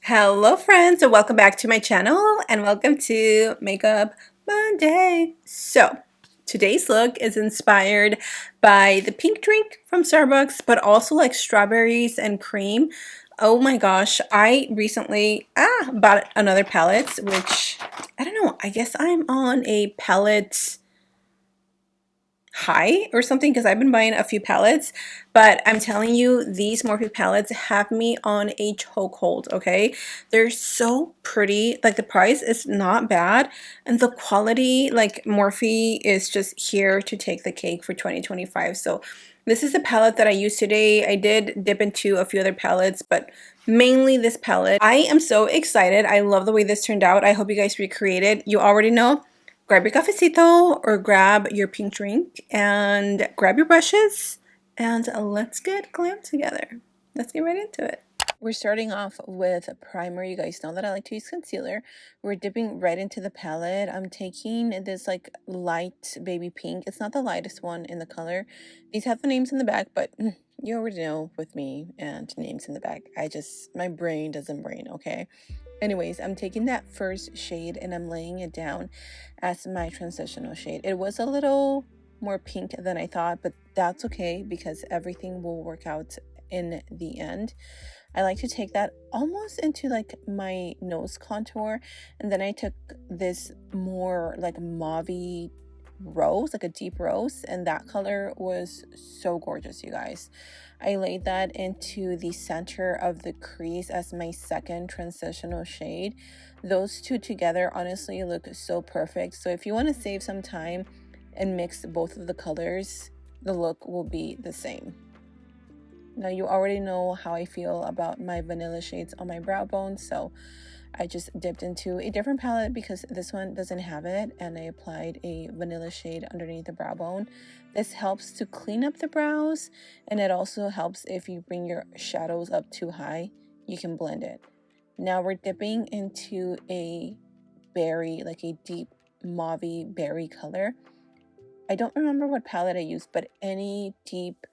Hello friends, and welcome back to my channel and welcome to Makeup Monday. So today's look is inspired by the pink drink from Starbucks, but also like strawberries and cream. Oh my gosh, I recently bought another palette, which I don't know, I guess I'm on a palette high or something because I've been buying a few palettes, but I'm telling you, these Morphe palettes have me on a chokehold. Okay, they're so pretty. Like, the price is not bad, and the quality, like, Morphe is just here to take the cake for 2025. So this is a palette that I used today. I did dip into a few other palettes, but mainly this palette. I am so excited. I love the way this turned out. I hope you guys recreate it. You already know, grab your cafecito or grab your pink drink and grab your brushes and let's get glam together. Let's get right into it. We're starting off with a primer. You guys know that I like to use concealer. We're dipping right into the palette. I'm taking this like light baby pink. It's not the lightest one in the color. These have the names in the back, but you already know with me and names in the back. My brain doesn't brain, okay? Anyways, I'm taking that first shade and I'm laying it down as my transitional shade. It was a little more pink than I thought, but that's okay because everything will work out in the end. I like to take that almost into like my nose contour, and then I took this more like mauve rose, like a deep rose, and that color was so gorgeous, you guys. I laid that into the center of the crease as my second transitional shade. Those two together honestly look so perfect. So if you want to save some time and mix both of the colors, the look will be the same. Now you already know how I feel about my vanilla shades on my brow bone, so I just dipped into a different palette because this one doesn't have it, and I applied a vanilla shade underneath the brow bone. This helps to clean up the brows, and it also helps if you bring your shadows up too high, you can blend it. Now we're dipping into a berry, like a deep mauve berry color. I don't remember what palette I used, but any deep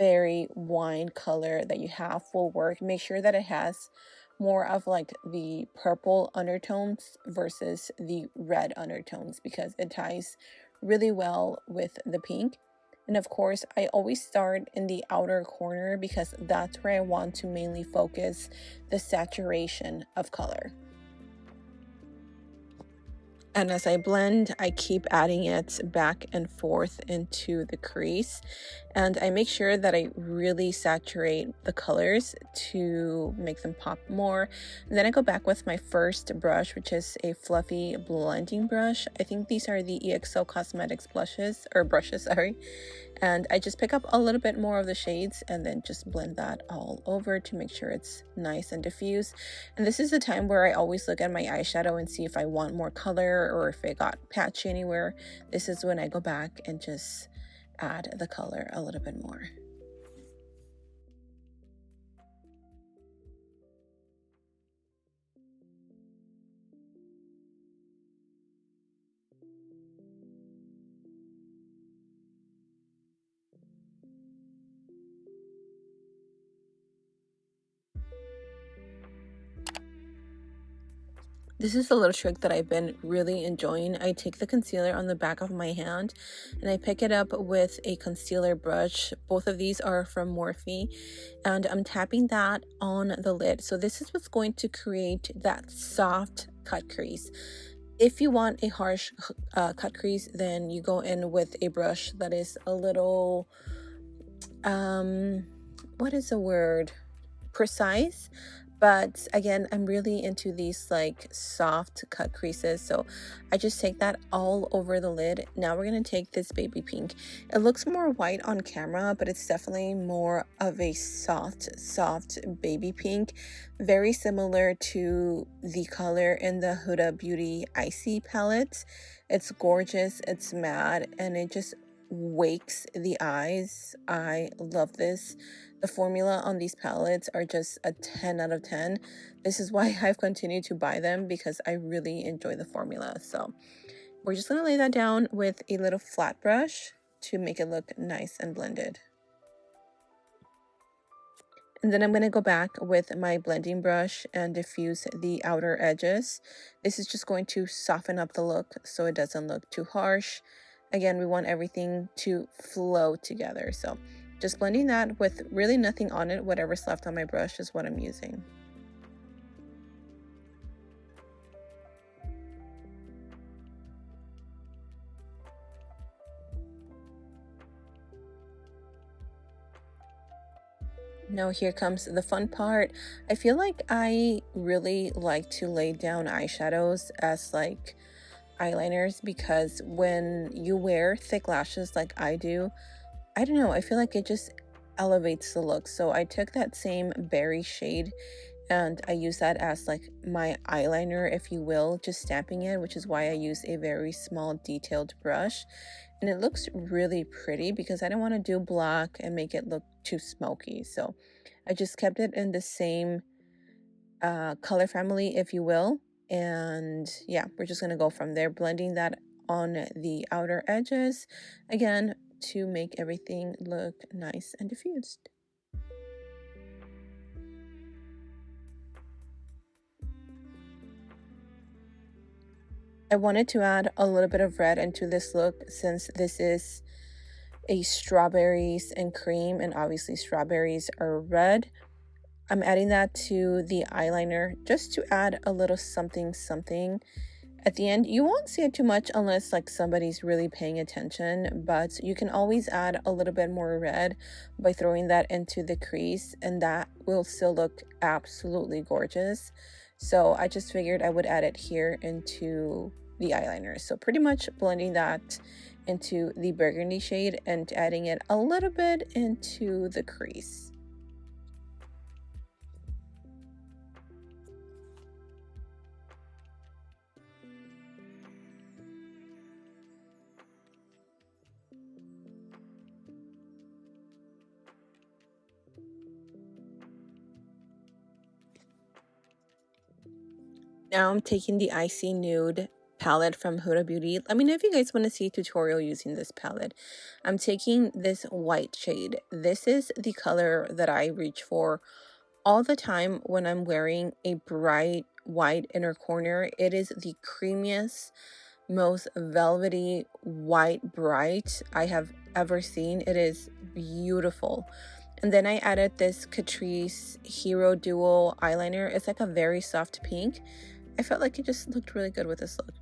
berry wine color that you have will work. Make sure that it has more of like the purple undertones versus the red undertones because it ties really well with the pink. And of course, I always start in the outer corner because that's where I want to mainly focus the saturation of color. And as I blend, I keep adding it back and forth into the crease. And I make sure that I really saturate the colors to make them pop more. And then I go back with my first brush, which is a fluffy blending brush. I think these are the EXO Cosmetics brushes, sorry. And I just pick up a little bit more of the shades and then just blend that all over to make sure it's nice and diffuse. And this is the time where I always look at my eyeshadow and see if I want more color or if it got patchy anywhere. This is when I go back and just add the color a little bit more. This is a little trick that I've been really enjoying. I take the concealer on the back of my hand and I pick it up with a concealer brush. Both of these are from Morphe, and I'm tapping that on the lid. So this is what's going to create that soft cut crease. If you want a harsh cut crease, then you go in with a brush that is a little, what is the word? Precise. But again, I'm really into these like soft cut creases, so I just take that all over the lid. Now we're going to take this baby pink. It looks more white on camera, but it's definitely more of a soft baby pink, very similar to the color in the Huda Beauty Icy palette. It's gorgeous, it's matte, and it just wakes the eyes. I love this. The formula on these palettes are just a 10 out of 10. This is why I've continued to buy them, because I really enjoy the formula. So we're just going to lay that down with a little flat brush to make it look nice and blended. And then I'm going to go back with my blending brush and diffuse the outer edges. This is just going to soften up the look so it doesn't look too harsh. Again, we want everything to flow together. So just blending that with really nothing on it. Whatever's left on my brush is what I'm using. Now here comes the fun part. I feel like I really like to lay down eyeshadows as like eyeliners, because when you wear thick lashes like I do, I don't know, I feel like it just elevates the look. So I took that same berry shade and I use that as like my eyeliner, if you will, just stamping it, which is why I use a very small detailed brush. And it looks really pretty because I don't want to do black and make it look too smoky. So I just kept it in the same color family, if you will. And yeah, we're just going to go from there, blending that on the outer edges, again, to make everything look nice and diffused. I wanted to add a little bit of red into this look since this is a strawberries and cream, and obviously strawberries are red. I'm adding that to the eyeliner just to add a little something something. At the end, you won't see it too much unless like somebody's really paying attention, but you can always add a little bit more red by throwing that into the crease, and that will still look absolutely gorgeous. So I just figured I would add it here into the eyeliner. So pretty much blending that into the burgundy shade and adding it a little bit into the crease. Now I'm taking the Icy Nude palette from Huda Beauty. Let me know if you guys want to see a tutorial using this palette. I'm taking this white shade. This is the color that I reach for all the time when I'm wearing a bright white inner corner. It is the creamiest, most velvety white bright I have ever seen. It is beautiful. And then I added this Catrice Hero Duo eyeliner. It's like a very soft pink. I felt like it just looked really good with this look.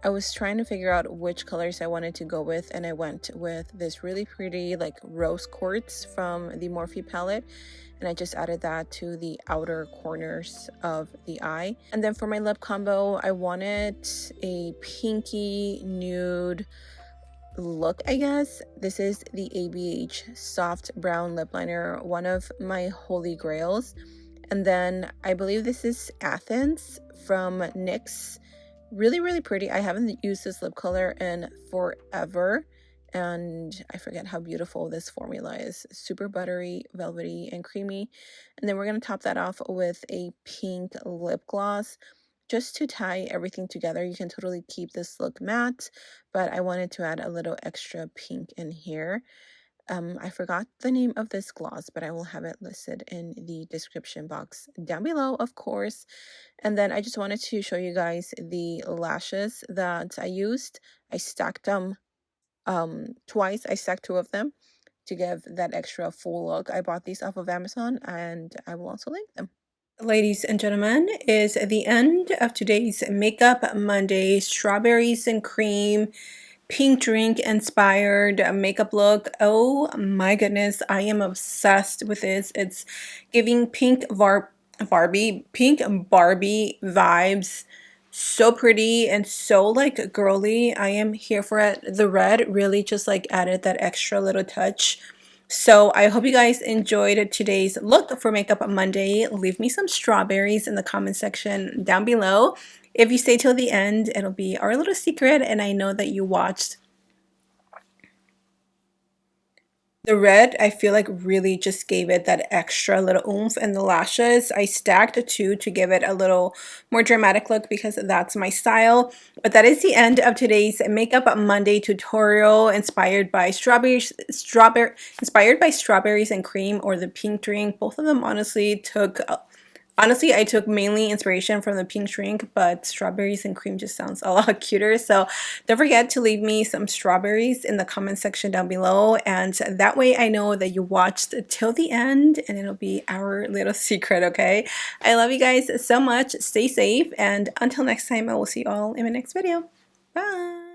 I was trying to figure out which colors I wanted to go with, and I went with this really pretty like rose quartz from the Morphe palette, and I just added that to the outer corners of the eye. And then for my lip combo, I wanted a pinky nude look, I guess. This is the ABH Soft Brown Lip Liner, one of my holy grails. And then I believe this is Athens from NYX. Really, really pretty. I haven't used this lip color in forever, and I forget how beautiful this formula is. Super buttery, velvety, and creamy. And then we're going to top that off with a pink lip gloss just to tie everything together. You can totally keep this look matte, but I wanted to add a little extra pink in here. I forgot the name of this gloss, but I will have it listed in the description box down below, of course. And then I just wanted to show you guys the lashes that I used. I stacked them twice. I stacked two of them to give that extra full look. I bought these off of Amazon, and I will also link them. Ladies and gentlemen, is the end of today's Makeup Monday strawberries and cream pink drink inspired makeup look. Oh my goodness, I am obsessed with this. It's giving pink Barbie vibes. So pretty and so like girly. I am here for it. The red really just like added that extra little touch. So I hope you guys enjoyed today's look for Makeup Monday. Leave me some strawberries in the comment section down below. If you stay till the end, it'll be our little secret, and I know that you watched The red, I feel like really just gave it that extra little oomph, and the lashes, I stacked two to give it a little more dramatic look because that's my style. But that is the end of today's Makeup Monday tutorial inspired by strawberries and cream, or the pink drink. Both of them honestly, I took mainly inspiration from the pink drink, but strawberries and cream just sounds a lot cuter. So don't forget to leave me some strawberries in the comment section down below. And that way I know that you watched till the end, and it'll be our little secret, okay? I love you guys so much. Stay safe. And until next time, I will see you all in my next video. Bye.